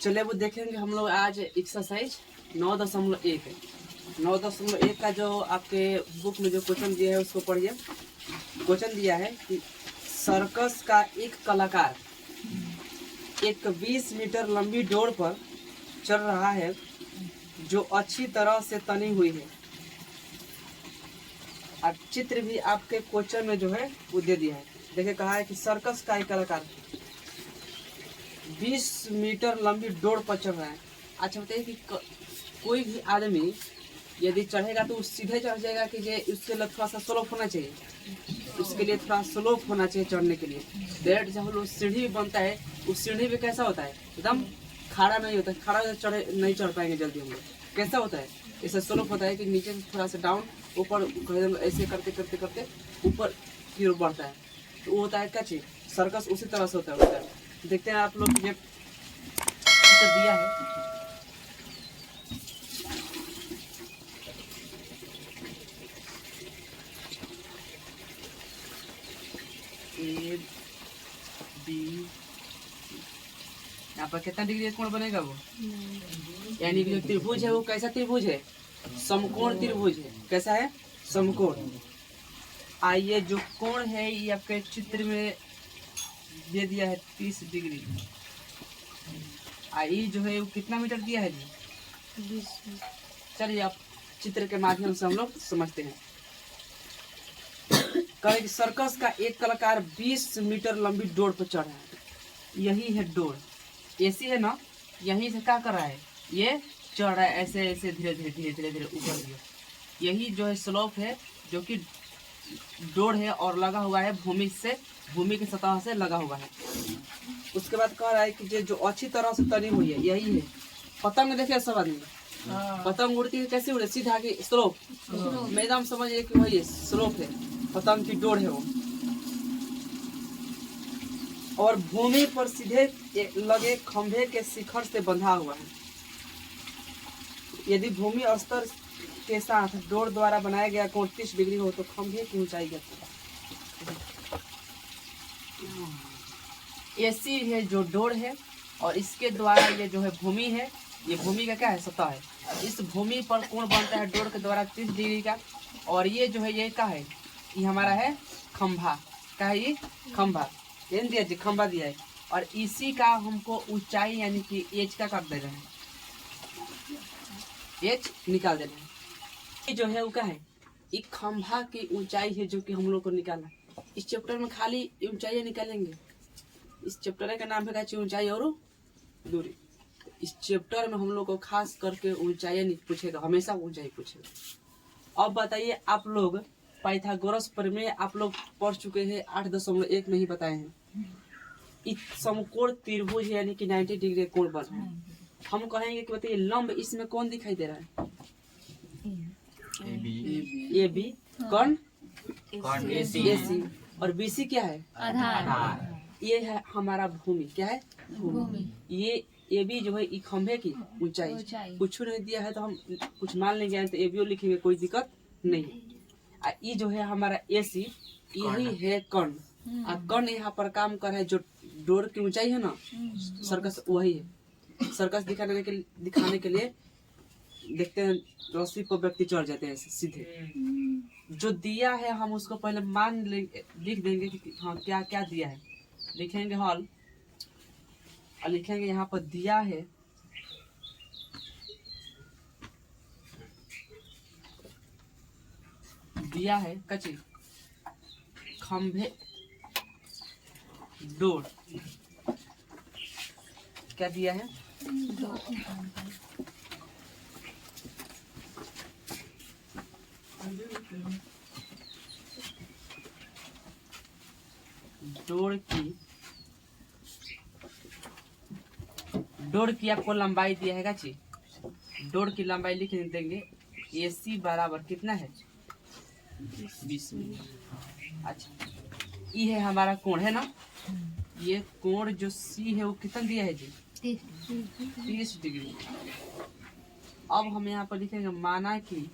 चलिए वो देखेंगे हम लोग आज एक्सरसाइज 9.1 है। 9.1 का जो आपके बुक में जो क्वेश्चन दिया है उसको पढ़िए। क्वेश्चन दिया है कि सर्कस का एक कलाकार एक 20 मीटर लंबी डोर पर चल रहा है जो अच्छी तरह से तनी हुई है। और चित्र भी आपके क्वेश्चन में जो है वो दे दिया है। देखिए कहा है कि सर्कस का एक कलाकार 20 मीटर लंबी डोर पर चढ़ रहा है। अच्छा बताइए कि कोई भी आदमी यदि चढ़ेगा तो सीधे चढ़ जाएगा कि ये उसके लिए थोड़ा सा स्लोप होना चाहिए, उसके लिए थोड़ा स्लोप होना चाहिए चढ़ने के लिए। डायरेक्ट जब लोग सीढ़ी बनता है उस सीढ़ी भी कैसा होता है, एकदम खड़ा नहीं होता है। खड़ा चढ़े नहीं चढ़ पाएंगे जल्दी हम लोग। कैसा होता है, ऐसा स्लोप होता है कि नीचे से थोड़ा सा डाउन, ऊपर ऐसे करते करते करते ऊपर की ओर बढ़ता है। तो वो होता है क्या चीज, सर्कस उसी तरह से होता है। देखते हैं आप लोग, ये तो दिया है ए बी, यहाँ पर कितना डिग्री कोण बनेगा वो, यानी कि जो त्रिभुज है वो कैसा त्रिभुज है, समकोण त्रिभुज है। कैसा है, समकोण। आइए जो कोण है ये आपके चित्र में दे दिया है 30 डिग्री। आई जो है वो कितना मीटर दिया है जी, 20। चलिए आप चित्र के माध्यम से हम लोग समझते हैं। कहे सर्कस का एक कलाकार 20 मीटर लंबी डोर पर चढ़ रहा है। यही है डोर, ऐसी है ना, यहीं से क्या कर रहा है, ये चढ़ रहा है ऐसे ऐसे धीरे धीरे धीरे धीरे धीरे ऊपर की। यही जो है स्लोप है जो कि डोर है और लगा हुआ है भूमि से, भूमि की सतह से लगा हुआ है। उसके बाद कह रहा है कि जो अच्छी तरह से तनी हुई है, यही है। पतंग देखे सब आदमी, पतंग उड़ती है कैसे उड़े, सीधा की स्लोप। मैदान समझिए कि वही स्लोप है, पतंग की डोर है वो। और भूमि पर सीधे लगे खंभे के शिखर से बंधा हुआ है। यदि भूमि स्तर के साथ डोर द्वारा बनाया गया कोण 30 डिग्री हो तो खंभे की ऊंचाई ऐसी है जो डोर है, और इसके द्वारा ये जो है भूमि है, ये भूमि का क्या है, सतह है। इस भूमि पर कोण बनता है डोर के द्वारा 30 डिग्री का। और ये जो है ये क्या है, ये हमारा है खंभा का है, ये खंभा दिया जी, खंभा दिया है। और इसी का हमको ऊंचाई यानी कि एच का कर दे रहे हैं, एच निकाल दे रहे हैं। ये जो है वो क्या है, एक खंभा की ऊंचाई है जो कि हम लोग को निकालना। इस चैप्टर में खाली ऊंचाई निकालेंगे। इस चैप्टर का नाम है ऊंचाई और दूरी। इस चैप्टर में हम लोग को खास करके ऊंचाई नहीं पूछेगा, हमेशा ऊंचाई पूछेगा। अब बताइए आप लोग पाइथागोरस प्रमेय आप लोग पढ़ चुके हैं, 8.1 में ही बताए हैं। इस समकोण त्रिभुज यानी कि 90 डिग्री कोण बन रहा है। हम कहेंगे कि बताइए लंब इसमें कौन दिखाई दे रहा है, ए बी कौन, एसी। और बीसी क्या है, आधार। ये है हमारा भूमि, क्या है, भूमि। ये ए बी जो है ये खंभे की ऊंचाई। कुछ नहीं दिया है तो हम कुछ मान लेंगे, तो ए बी लिखेंगे, कोई दिक्कत नहीं। ये जो है हमारा एसी, यही है कर्ण। और कर्ण यहाँ पर काम कर रहा है, जो डोर की ऊंचाई है ना, सर्कस वही है। सर्कस दिखाने के लिए देखते हैं रस्सी पर व्यक्ति चढ़ जाते हैं ऐसे सीधे। जो दिया है हम उसको पहले मान लेंगे, लिख देंगे कि हाँ क्या क्या दिया है। लिखेंगे हॉल और लिखेंगे यहाँ पर दिया है कच्ची खंभे डोर, क्या दिया है, डोर की आपको लंबाई दिया है गाची। डोर की लंबाई लिख देंगे, AC बराबर कितना है, 20 मीटर। अच्छा ये है हमारा कोण है ना, ये कोण जो C है वो कितना दिया है जी, 30 डिग्री। अब हम यहाँ पर लिखेंगे माना कि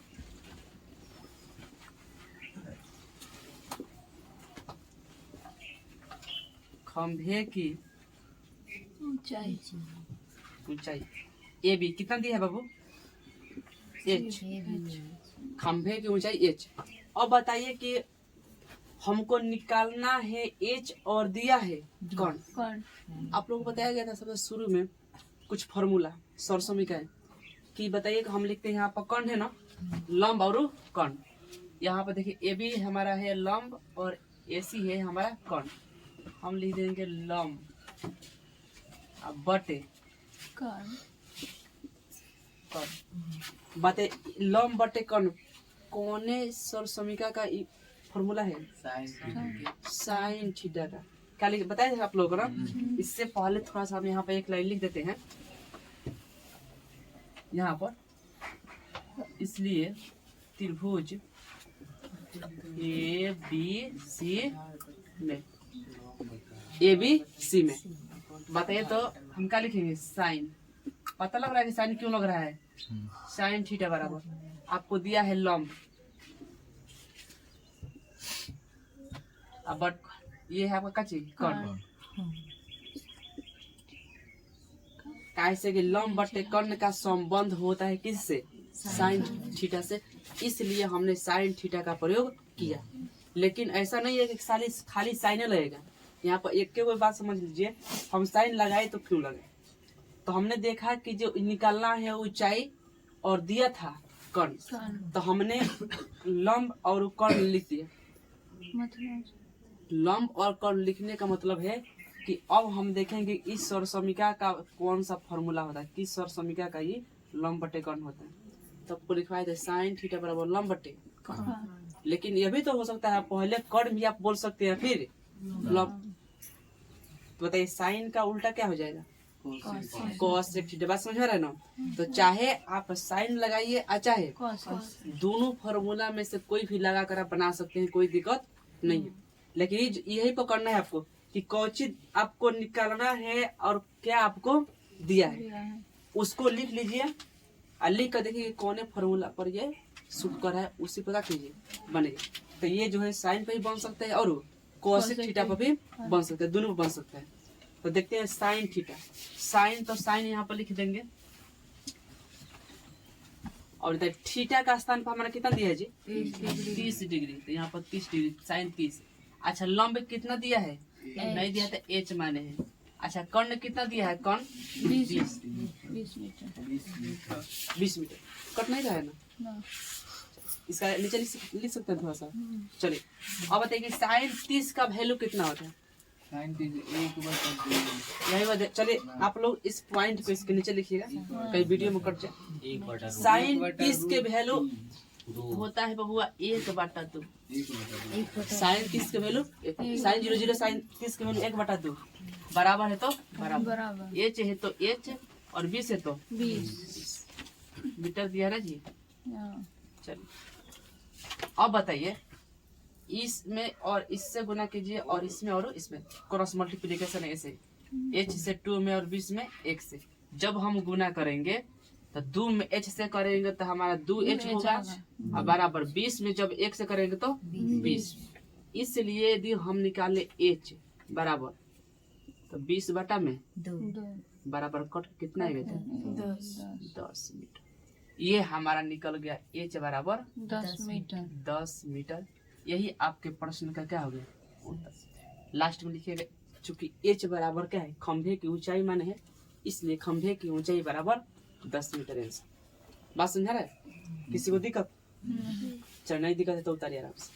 खंभे की ऊंचाई ए बी कितना दिया है बाबू एच, खंभे की ऊंचाई एच। अब बताइए कि हमको निकालना है एच और दिया है कौन। आप लोगों को बताया गया था सबसे शुरू में कुछ फॉर्मूला सरसोमिका है कि बताइए कि हम लिखते हैं यहाँ पर कर्ण है ना, लंब और कर्ण। यहाँ पर देखिए ए बी हमारा है लंब और ए सी है हमारा कर्ण। हम लिख देंगे लंब बटे कर्ण, बटे लंब बटे कर्ण। कौने सरसमिका का फॉर्मूला है साइन थीटा का। क्या लिख बताए थे आप लोगों को ना। इससे पहले थोड़ा सा हम यहाँ पे एक लाइन लिख देते हैं यहाँ पर, इसलिए त्रिभुज ए बी सी में, ए बी सी में बताइए तो हम क्या लिखेंगे साइन। पता लग रहा है कि साइन क्यों लग रहा है, साइन थीटा बराबर आपको दिया है लंब, अब बट ये है आपका क्या चीज कर्ण। कैसे कि लंब बटे कर्ण का संबंध होता है किससे, साइन थीटा से, इसलिए हमने साइन थीटा का प्रयोग किया। लेकिन ऐसा नहीं है कि खाली साइन लगेगा। यहाँ पर एक कोई बात समझ लीजिए, हम साइन लगाए तो क्यों लगे, तो हमने देखा कि जो निकालना है ऊंचाई और दिया था कर्ण, तो हमने लंब और कर्ण लिख दिया। लंब और कर्ण लिखने का मतलब है कि अब हम देखेंगे इस सरसमिका का कौन सा फॉर्मूला होता है, किस सरसमिका का ये लंब बटे कर्ण होता है। तो आपको लिखवाए थे साइन थीटा बराबर लंब बटे कर्ण। लेकिन यह भी तो हो सकता है पहले कर्ण भी आप बोल सकते हैं फिर लंब। तो बताइए साइन का उल्टा क्या हो जाएगा, कॉस थीटा। बात समझ में रहा है ना। तो चाहे आप साइन लगाइए या चाहे दोनों फॉर्मूला में से कोई भी लगा कर आप बना सकते हैं, कोई दिक्कत नहीं है। लेकिन यही पकड़ना है आपको कि कौची आपको निकालना है और क्या आपको दिया है, उसको लिख लीजिए और लिख कर देखिए कौन फॉर्मूला पर ये सूट कर है, उसी पर कीजिए बनेगा। तो ये जो है साइन पे भी बन सकता है और कॉस थीटा पर भी बन सकता है, दोनों बन सकता है। तो देखते हैं साइन थीटा। साइन तो साइन यहाँ पर लिख देंगे और थीटा का स्थान पर हमारा कितना दिया है जी 30 डिग्री। तो यहाँ पर 30 डिग्री साइन 30। अच्छा लंब कितना दिया है नहीं दिया, तो एच माने है। अच्छा कर्ण कितना दिया है, कर्ण 20 मीटर। कट नहीं रहा है ना, इसका नीचे लिख सकते हैं थोड़ा सा। चलिए अब बताइए साइन 30 का वैल्यू कितना होता है, यही बात है। चलिए आप लोग इस पॉइंट को इसके नीचे लिखिएगा, कहीं वीडियो में कट जाए। साइन 30 के वैल्यू होता है बबुआ 1/2। साइन 30 के वैल्यू साइन 0 साइन 30 के वैल्यू 1/2 बराबर है, तो बराबर एच है तो एच और 20 है तो 20 मीटर दिया ना जी। चलिए अब बताइए इसमें और इससे गुना कीजिए और इसमें और इसमें क्रॉस मल्टीप्लिकेशन है ऐसे, h से 2 में और 20 में 1 से। जब हम गुना करेंगे तो 2 में h से करेंगे तो हमारा 2h होगा और बराबर 20 में जब 1 से करेंगे तो 20। इसलिए यदि हम निकाले h बराबर तो 20 बटा में 2 बराबर कट कितना है 10 मीटर। ये हमारा निकल गया h बराबर 10 मीटर। यही आपके प्रश्न का क्या हो गया, लास्ट में लिखिएगा। चूंकि h बराबर क्या है, खंभे की ऊंचाई माने है, इसलिए खंभे की ऊंचाई बराबर 10 मीटर आंसर। बात समझा रहा है, किसी को दिक्कत? चल नहीं दिक्कत है तो उतारिए आराम से।